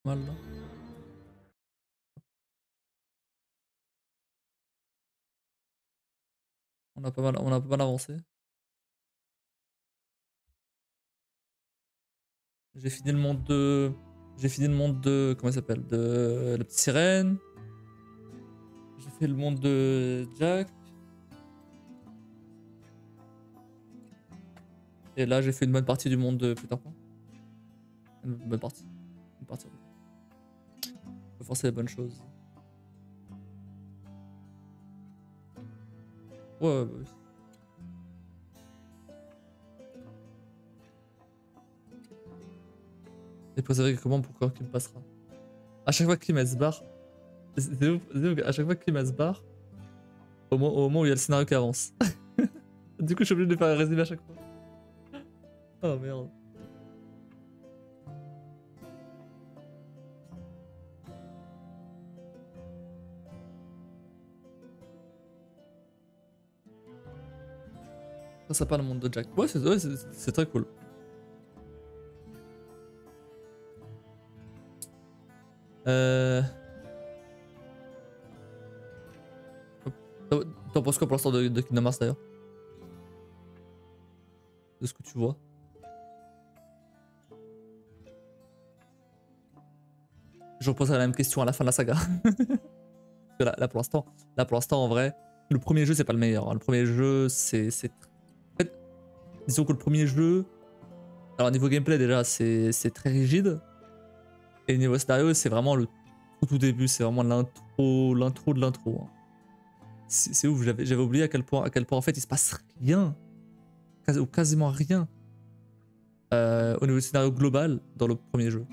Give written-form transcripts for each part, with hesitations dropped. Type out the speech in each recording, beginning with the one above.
mal là. On a pas mal avancé. J'ai fini le monde de. J'ai fini le monde de. Comment il s'appelle? De la petite sirène. J'ai fait le monde de Jack. Et là, j'ai fait une bonne partie du monde de Peter Pan. Une bonne partie. Une partie. Faut forcer les bonnes choses. Ouais, bah oui. Et préserver comment pour quand Kim passera. À chaque fois que Kim elle se barre. C'est ouf, à chaque fois que Kim elle se barre. Au moment où il y a le scénario qui avance. Du coup, je suis obligé de faire un résumé à chaque fois. Oh merde. Très sympa le monde de Jack. Ouais, c'est très cool. Euh... T'en penses quoi pour l'instant de Kingdom Hearts d'ailleurs? De ce que tu vois? Je reposerai la même question à la fin de la saga. Parce que là pour l'instant en vrai, le premier jeu c'est pas le meilleur. Hein. Le premier jeu c'est... En fait, disons que le premier jeu, alors niveau gameplay déjà c'est très rigide. Et niveau scénario c'est vraiment le tout début, c'est vraiment l'intro de l'intro. Hein. C'est ouf, j'avais oublié à quel point en fait il se passe rien, ou quasiment rien au niveau du scénario global dans le premier jeu.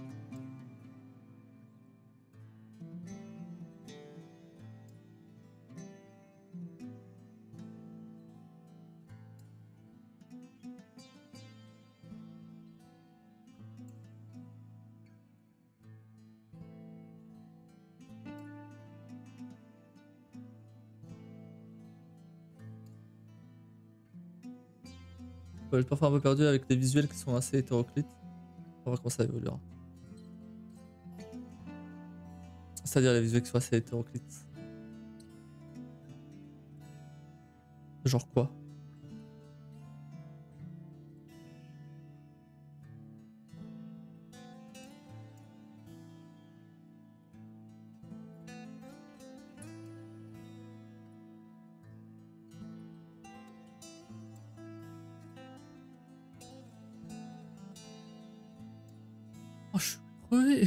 Ouais, j'ai parfois un peu perdu avec des visuels qui sont assez hétéroclites. On va voir comment ça évoluera. C'est-à-dire les visuels qui sont assez hétéroclites. Genre quoi? Oh, je suis crevé.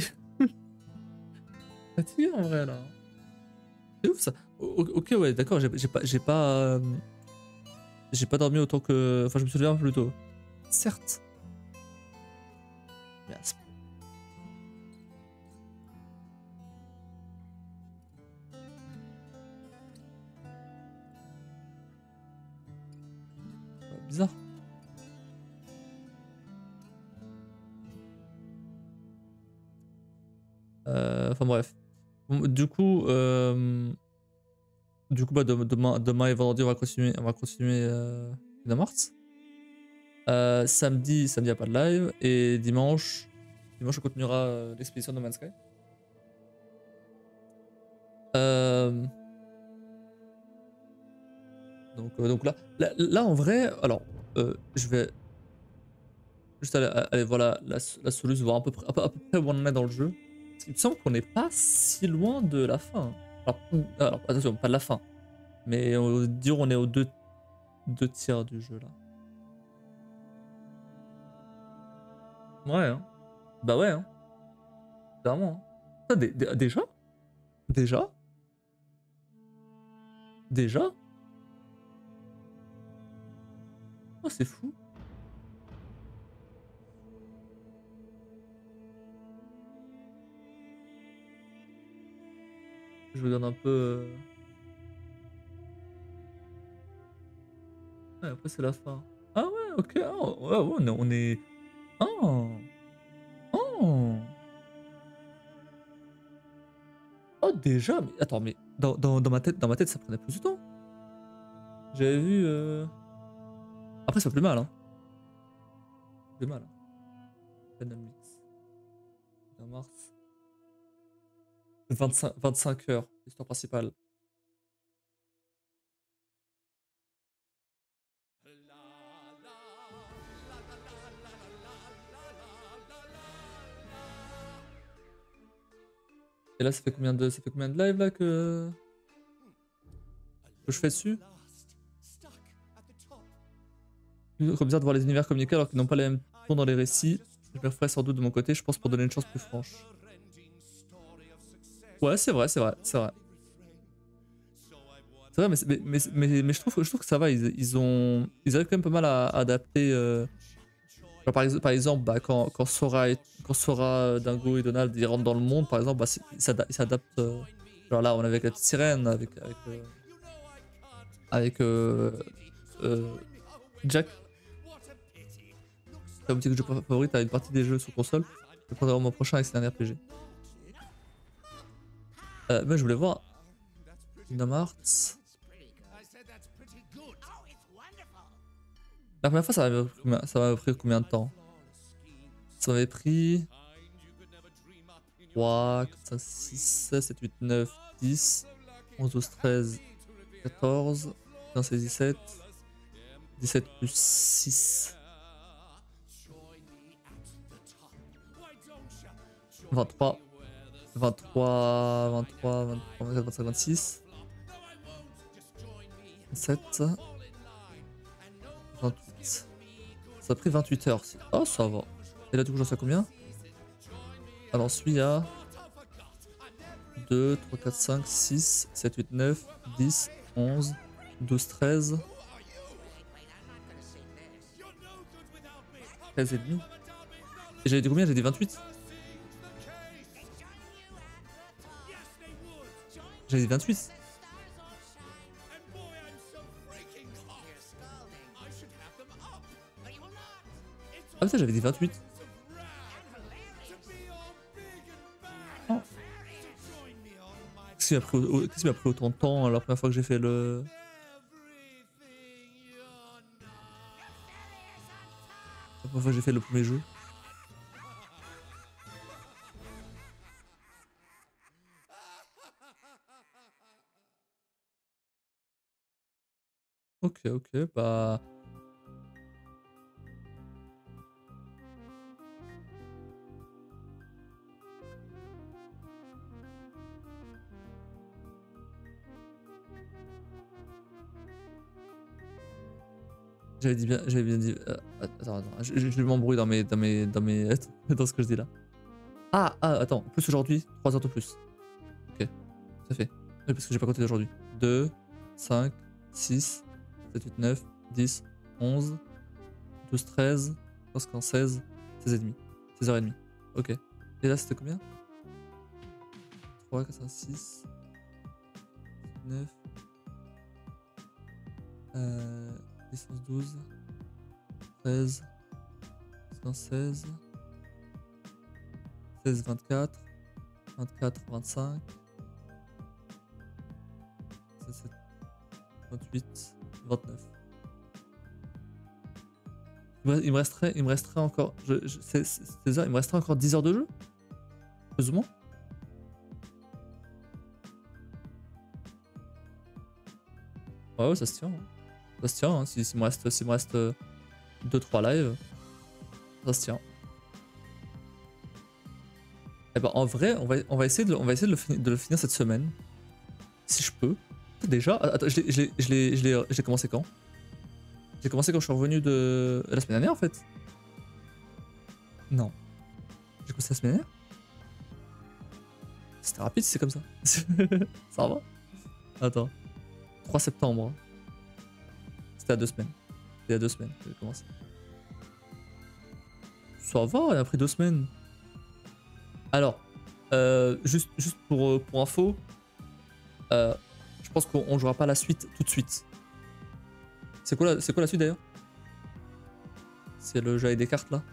Fatigué en vrai là. C'est ouf ça. Ok, ouais, d'accord, j'ai pas dormi autant que. Enfin, je me souviens plus tôt. Certes. Mais bizarre. Enfin bref. Du coup, bah, demain et vendredi, on va continuer Kingdom Hearts. Samedi, y a pas de live. Et dimanche on continuera l'expédition No Man's Sky. Euh, donc là, en vrai, alors, je vais juste aller voir la solution, voir à peu près où on en est dans le jeu. Parce qu'il me semble qu'on n'est pas si loin de la fin. Alors, attention, pas de la fin. Mais on va dire on est aux deux tiers du jeu là. Ouais, hein. Bah ouais, hein. Clairement. Hein. Ah, déjà? Déjà? Déjà? Oh, c'est fou. Je regarde un peu. Ouais, après, c'est la fin. Ah ouais, ok. Oh, ouais, ouais, on est. Oh! Oh! Oh, déjà? Mais attends, mais dans ma tête, ça prenait plus de temps. J'avais vu. Après, c'est pas plus mal, hein. Plus mal. Hein. Final Mix. Bien mars. 25 heures, l'histoire principale. Et là, ça fait combien de live là que je fais dessus? Comme bizarre de voir les univers communiquer alors qu'ils n'ont pas les mêmes tons dans les récits. Je me referai sans doute de mon côté, je pense, pour donner une chance plus franche. Ouais, c'est vrai, c'est vrai, c'est vrai. C'est vrai, mais je trouve que ça va, ils arrivent quand même pas mal à adapter. Genre, par exemple bah, quand Sora, Dingo et Donald ils rentrent dans le monde, par exemple, bah, ils s'adaptent. Genre là, on avait avec la petite sirène, avec euh, Jack. Ta boutique de jeux favorite, t'as une partie des jeux sur console. Je le prendrai au mois prochain avec un RPG. Mais je voulais voir Kingdom Hearts. La première fois, ça m'avait pris combien de temps? Ça m'avait pris 3, 4, 5, 6, 7, 8, 9, 10, 11, 12, 13, 14, 15, 16, 17. 17 plus 6. 23. 23, 23, 23, 24, 25, 26. 27. 28. Ça a pris 28 heures. Oh, ça va. Et là, du coup, j'en sais combien? Alors, celui à 2, 3, 4, 5, 6, 7, 8, 9, 10, 11, 12, 13. 13 et demi. Et j'avais dit combien? J'ai dit 28. J'avais dit 28. Ah putain, j'avais dit 28. Oh. Qu'est-ce qui m'a pris autant de temps la première fois que j'ai fait le... La première fois que j'ai fait le premier jeu? Ok, ok, bah... J'avais bien dit. Attends, je m'embrouille dans ce que je dis là. Attends, plus aujourd'hui, 3 heures de plus. Ok, ça fait. Oui, parce que j'ai pas compté d'aujourd'hui. 2, 5, 6, 7, 8, 9, 10, 11, 12, 13, 15, 15, 16, 16 et demi. 16h30. Ok. Et là, c'était combien? 3, 4, 5, 6, 9, 10, 11, 12, 13, 15, 16. 16, 24, 24, 25, 27, 28, 29. Il me resterait encore. C'est ça, il me resterait encore 10 heures de jeu? Plus ou moins? Ouais, ça se tient. Ça se tient, hein. S'il me reste 2-3 lives, ça se tient. Et bah en vrai, on va essayer de le finir cette semaine. Si je peux. Déjà, attends, je l'ai commencé quand? J'ai commencé quand je suis revenu de la semaine dernière en fait. Non. J'ai commencé la semaine dernière. C'était rapide si c'est comme ça. Ça va. Attends. 3 septembre. C'était à 2 semaines. C'était à 2 semaines que j'ai commencé. Ça va, il a pris 2 semaines. Alors, juste pour info, je pense qu'on jouera pas la suite tout de suite. C'est quoi la suite d'ailleurs? C'est le jeu avec des cartes là?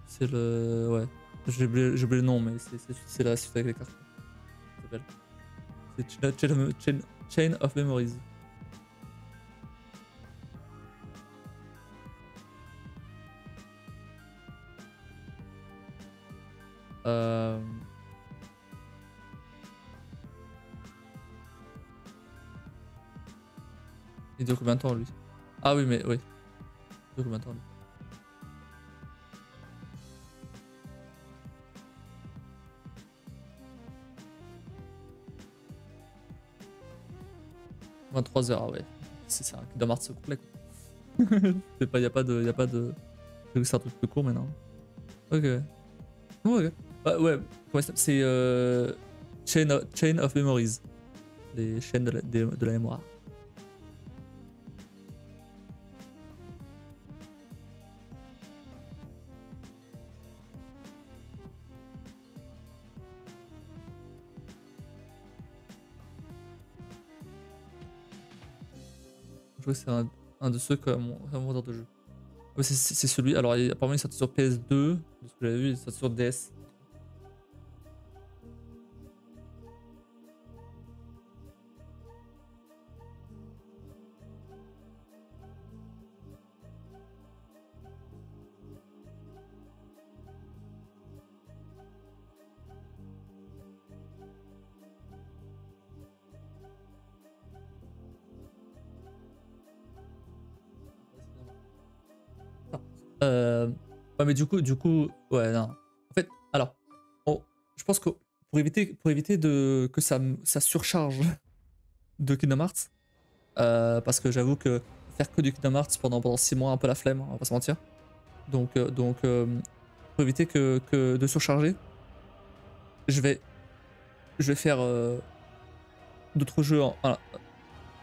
C'est le... Ouais. J'ai oublié le nom, mais c'est la suite avec les cartes. Ça s'appelle. C'est Chain of Memories. Il dure combien de temps lui? Ah oui, mais oui. Il dure combien de temps lui? « 23 heures, ah ouais. C'est un Kingdom Hearts complet quoi. Y a pas de. Y a pas de. C'est un truc plus court maintenant. Ok. Ouais, ok. Bah, ouais, comment ça s'appelle? C'est Chain of Memories. Les chaînes de la mémoire. Je vois que c'est un de ceux comme un vendeur de jeu. Ouais, c'est celui. Alors, apparemment, il est sorti sur PS2. De ce que j'avais vu, il est sorti sur DS. Euh, ouais, mais ouais, non. En fait, alors, je pense que pour éviter que ça surcharge de Kingdom Hearts, parce que j'avoue que faire que du Kingdom Hearts pendant 6 mois, un peu la flemme, on va pas se mentir. Donc, pour éviter que de surcharger, je vais, je vais faire d'autres jeux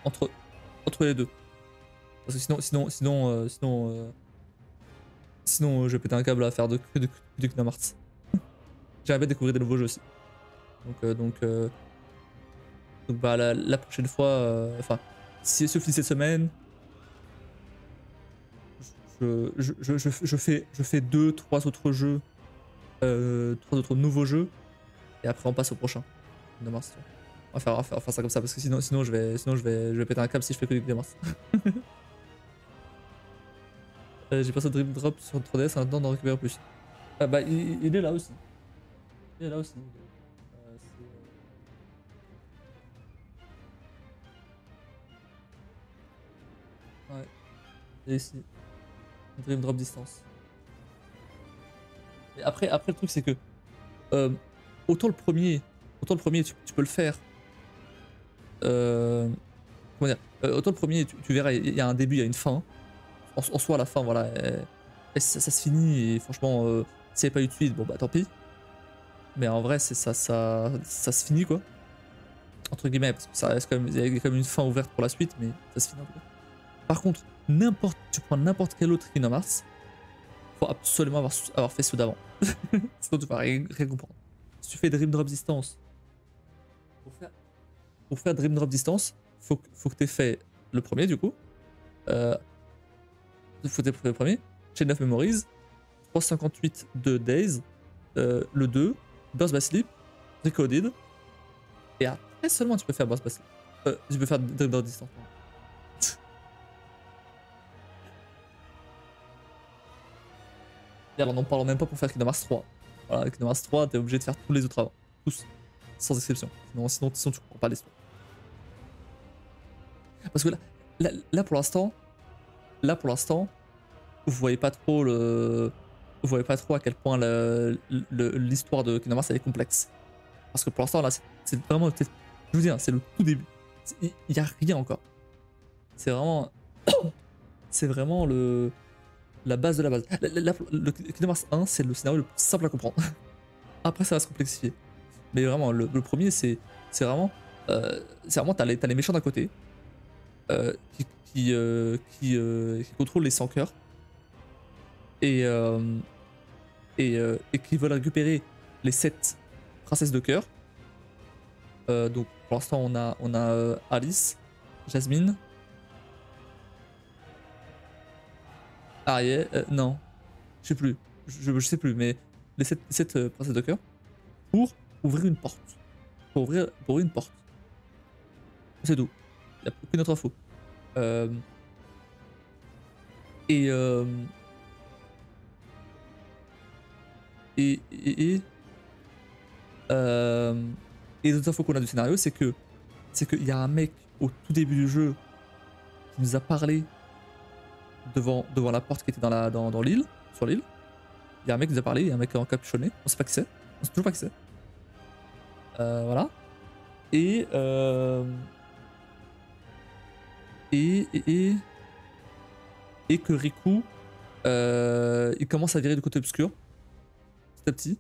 entre, entre les deux. Parce que sinon, je vais péter un câble à faire que du Kingdom Hearts. J'aimerais bien découvrir des nouveaux jeux aussi. Donc bah, la prochaine fois, enfin, si elle se finit cette semaine, je fais 2, 3 autres jeux, 3 autres nouveaux jeux, et après on passe au prochain. Kingdom Hearts. On va faire ça comme ça parce que sinon je vais péter un câble si je fais que du Kingdom Hearts. J'ai passé Dream Drop sur 3DS, maintenant d'en récupérer plus. Ah bah il est là aussi. Il est là aussi. Ouais. Et ici, Dream Drop distance. Et après le truc c'est que euh, autant le premier, tu peux le faire. Euh, comment dire, autant le premier, tu verras, il y a un début, il y a une fin. En soi, à la fin, voilà, ça se finit et franchement, s'il n'y avait pas eu de suite, bon bah tant pis. Mais en vrai, ça se finit quoi. Entre guillemets, parce que ça reste quand même, il y a quand même une fin ouverte pour la suite, mais ça se finit un peu. Par contre, tu prends n'importe quel autre Kingdom Hearts, faut absolument avoir fait ceux d'avant. Sinon, tu vas rien comprendre. Si tu fais Dream Drop Distance, pour faire Dream Drop Distance, faut que tu aies fait le premier du coup. Faut que tu aies fait le premier. Chain of Memories, 358 de Days, le 2, Burst by Sleep, Recoded, et après seulement tu peux faire Burst by Sleep. Tu peux faire Dream Drop Distance. Et alors n'en parlons même pas pour faire Kingdom Hearts 3. Voilà, Kingdom Hearts 3, t'es obligé de faire tous les autres avant. Tous. Sans exception. Sinon tu comprends pas l'histoire. Parce que là pour l'instant, vous voyez pas trop à quel point l'histoire de Kingdom Hearts elle est complexe. Parce que pour l'instant là, c'est vraiment, je vous dis, hein, c'est le tout début. Il y a rien encore. C'est vraiment, c'est vraiment la base de la base. Le Kingdom Hearts 1, c'est le scénario le plus simple à comprendre. Après, ça va se complexifier. Mais vraiment, le premier, c'est vraiment, t'as les méchants d'un côté, qui contrôlent les 100 cœurs, et, et qui veulent récupérer les 7 princesses de cœur. Donc, pour l'instant, on a Alice, Jasmine, Ariel, non, je sais plus, je sais plus, mais les 7 princesses de cœur pour ouvrir une porte. Pour ouvrir une porte. C'est tout. Il n'y a aucune autre info. Euh, et, euh, et, et, et, euh, et les autres infos qu'on a du scénario, c'est qu'il y a un mec au tout début du jeu qui nous a parlé devant la porte qui était dans l'île, sur l'île. Il y a un mec qui nous a parlé, il y a un mec encapuchonné. On sait pas qui c'est. On sait toujours pas qui c'est. Voilà. Et, et, et, et que Riku, il commence à virer du côté obscur, petit à petit,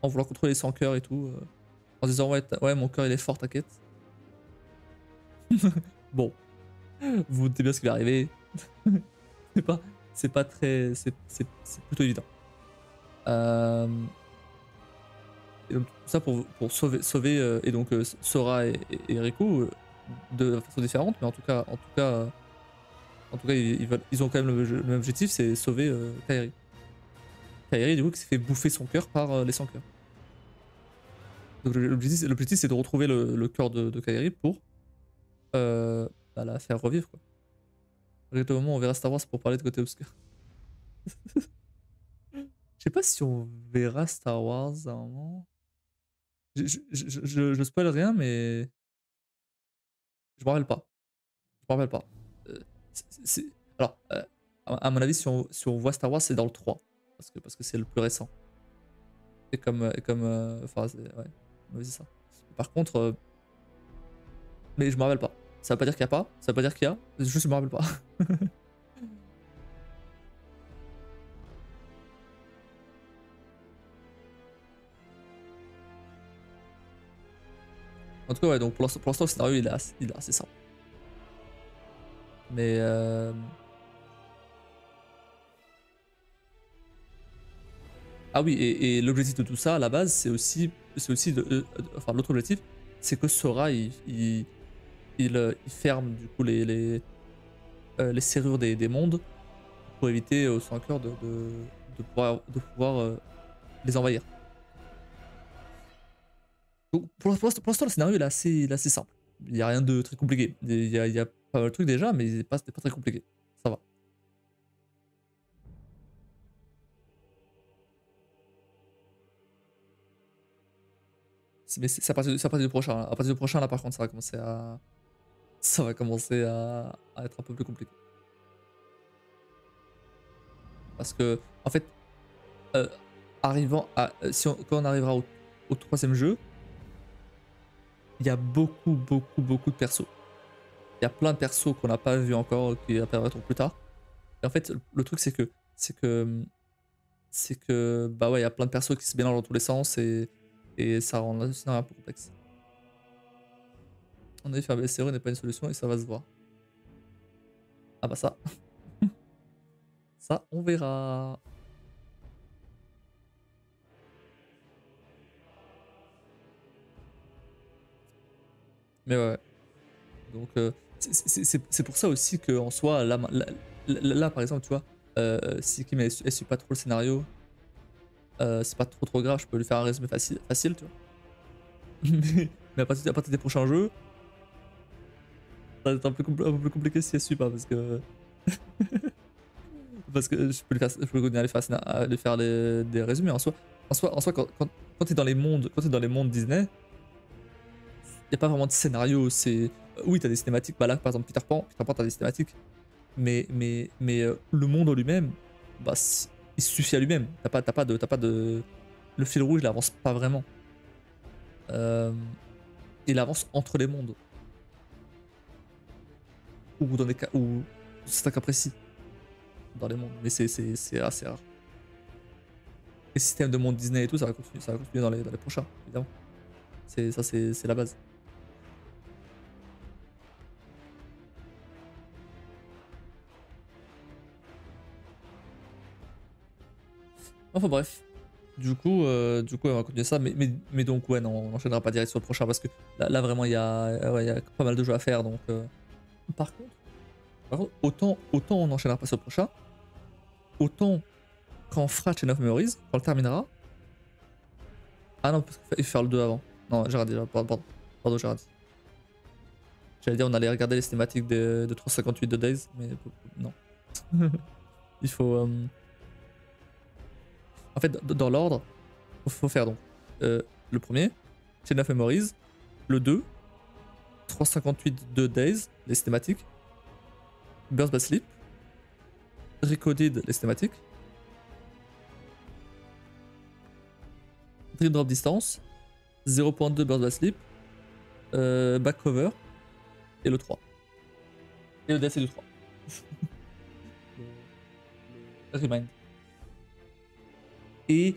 en voulant contrôler son cœur et tout, en disant ouais mon cœur il est fort, t'inquiète. Bon, vous vous doutez bien ce qui va arriver. c'est pas très, c'est plutôt évident. Et donc tout ça pour sauver et donc Sora et Riku de façon différente, mais en tout cas ils ont quand même le même objectif, c'est sauver Kairi. Kairi du coup qui s'est fait bouffer son cœur par les sans cœurs. Donc l'objectif c'est de retrouver le cœur de Kairi pour bah, la faire revivre quoi. Au moment où on verra Star Wars pour parler de côté obscur. Je sais pas si on verra Star Wars à un moment. Je spoil rien mais je me rappelle pas. Je me rappelle pas. Alors, à mon avis, si on voit Star Wars, c'est dans le 3. Parce que c'est le plus récent. Et enfin, ouais, c'est ça. Par contre, mais je me rappelle pas. Ça veut pas dire qu'il y a pas, ça veut pas dire qu'il y a, juste je me rappelle pas. En tout cas, ouais, donc pour l'instant, le scénario il est assez simple. Mais ah oui, et l'objectif de tout ça à la base, c'est aussi enfin l'autre objectif, c'est que Sora il ferme du coup les serrures des mondes pour éviter aux sans cœur de pouvoir les envahir. Donc, pour l'instant, le scénario il est assez simple. Il n'y a rien de très compliqué. Il y a pas mal de trucs déjà, mais c'était pas très compliqué. Ça va. Mais c'est à partir du prochain. À partir du prochain, là, par contre, ça va commencer à être un peu plus compliqué. Parce que, en fait, euh, quand on arrivera au troisième jeu, il y a beaucoup de persos. Il y a plein de persos qu'on n'a pas vu encore, qui apparaîtront plus tard. Et en fait, le truc, c'est que bah ouais, il y a plein de persos qui se mélangent dans tous les sens et ça rend le scénario un peu complexe. En effet, faire BSCRE n'est pas une solution et ça va se voir. Ah bah ça. Ça, on verra. Mais ouais. Donc, c'est pour ça aussi qu'en soi, là, par exemple, tu vois, si Kim elle suit pas trop le scénario, c'est pas trop grave, je peux lui faire un résumé facile tu vois. Mais à partir des prochains jeux, ça va être un peu plus compliqué si elle suit pas parce que. Parce que je peux continuer à lui faire des résumés. En soi quand t'es dans les mondes Disney, y a pas vraiment de scénario. Oui, t'as des cinématiques. Bah là, par exemple, Peter Pan, t'as des cinématiques. Mais le monde en lui-même, bah, il suffit à lui-même. T'as pas de. Le fil rouge, il avance pas vraiment. Il avance entre les mondes. Ou dans des cas. Ou c'est un cas précis. Dans les mondes. Mais c'est assez rare. Les systèmes de monde Disney et tout, ça va continuer dans les prochains, évidemment. C'est la base. Enfin bref. Du coup, on va continuer ça. Mais donc, ouais, non, on n'enchaînera pas direct sur le prochain parce que là vraiment, il y a pas mal de jeux à faire. Donc, par contre, autant on n'enchaînera pas sur le prochain, autant quand on fera Chain of Memories, quand on le terminera. Ah non, parce qu'il faut faire le 2 avant. Non, j'ai dit, pardon, j'ai dit. J'allais dire, on allait regarder les cinématiques de 358 de Days, mais non. Il faut. En fait, dans l'ordre, il faut faire donc le premier, Chain of Memories, le 2, 358 de Days, les cinématiques, Burst by Sleep. Recoded les cinématiques. Dream Drop Distance. 0.2 Burst by Sleep. Back Cover. Et le 3. Et le DLC du 3. Remind. Et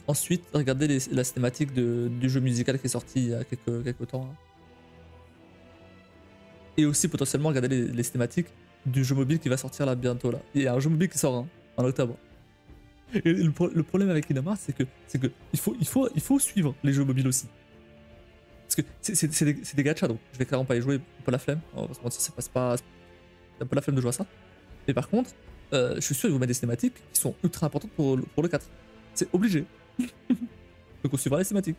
ensuite, regardez la cinématique du jeu musical qui est sorti il y a quelques temps. Hein. Et aussi potentiellement regarder les cinématiques du jeu mobile qui va sortir là bientôt. Là. Il y a un jeu mobile qui sort hein, en octobre. Et le problème avec Inamar, c'est que il faut suivre les jeux mobiles aussi. Parce que c'est des gachas, donc je vais clairement pas y jouer, un peu la flemme. On va se mentir, ça passe pas. J'ai un peu la flemme de jouer à ça. Mais par contre, je suis sûr qu'ils vous mettent des cinématiques qui sont ultra importantes pour le 4. C'est obligé. Donc on suivra les cinématiques.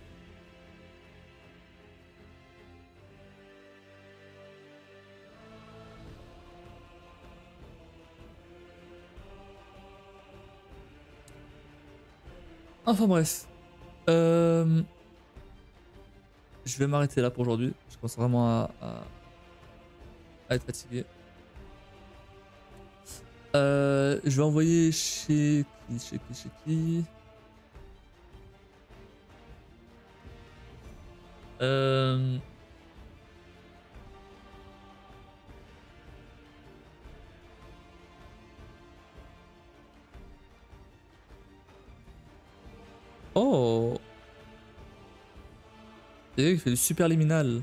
Enfin bref. Je vais m'arrêter là pour aujourd'hui. Je commence vraiment à être fatigué. Je vais envoyer chez qui Oh, il fait du super liminal.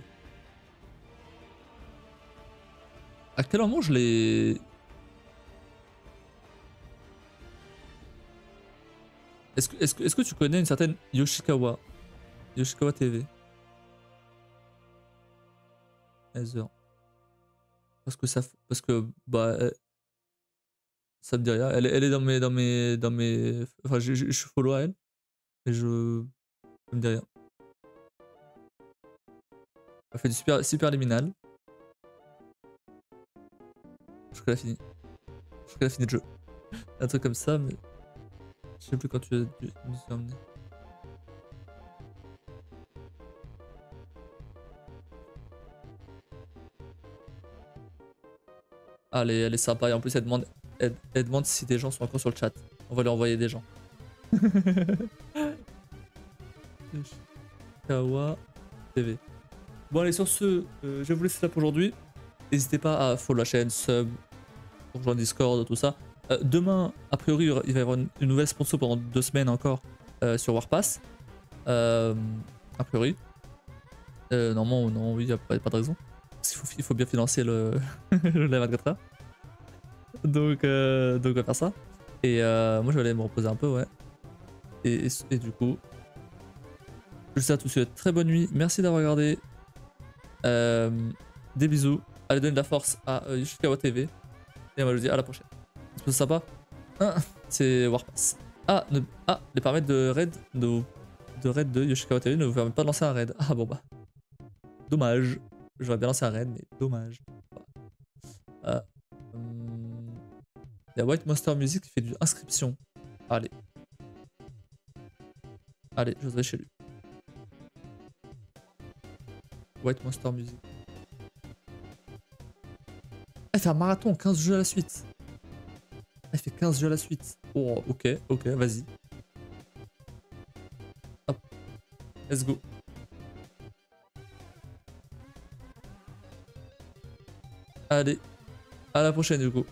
À quel moment je l'ai... Est-ce que tu connais une certaine Yoshikawa TV? Heather. Parce que bah ça me dit rien. Elle est dans mes enfin je suis follow à elle et ça me dit rien. Elle fait du super liminal. Je crois qu'elle a fini. Je crois qu'elle a fini le jeu. Un truc comme ça, mais je sais plus quand tu nous as emmené. Ah, elle est sympa et en plus elle demande si des gens sont encore sur le chat. On va lui envoyer des gens. Kawa TV. Bon allez sur ce, je vais vous laisser là pour aujourd'hui. N'hésitez pas à follow la chaîne, sub, rejoindre Discord, tout ça. Demain, a priori, il va y avoir une nouvelle sponsor pendant 2 semaines encore sur Warpass. A priori. Normalement, non, oui, il n'y a pas de raison. Parce qu'il faut bien financer le, le live 24 heures. Donc on va faire ça. Et moi, je vais aller me reposer un peu, ouais. Et du coup, je vous souhaite à tous une très bonne nuit. Merci d'avoir regardé. Des bisous. Allez donner de la force à Yoshikawa TV. Et moi je vous dis à la prochaine. C'est sympa. C'est Warpass. Les paramètres de raid de Yoshikawa TV ne vous permettent pas de lancer un raid. Ah bon bah. Dommage. J'aurais bien lancé un raid, mais dommage. Il y a White Monster Music qui fait du inscription. Allez. Allez, je vais chez lui. White Monster Music. Elle fait un marathon, 15 jeux à la suite. Elle fait 15 jeux à la suite. Oh, ok, vas-y. Hop. Let's go. Allez. À la prochaine, du coup.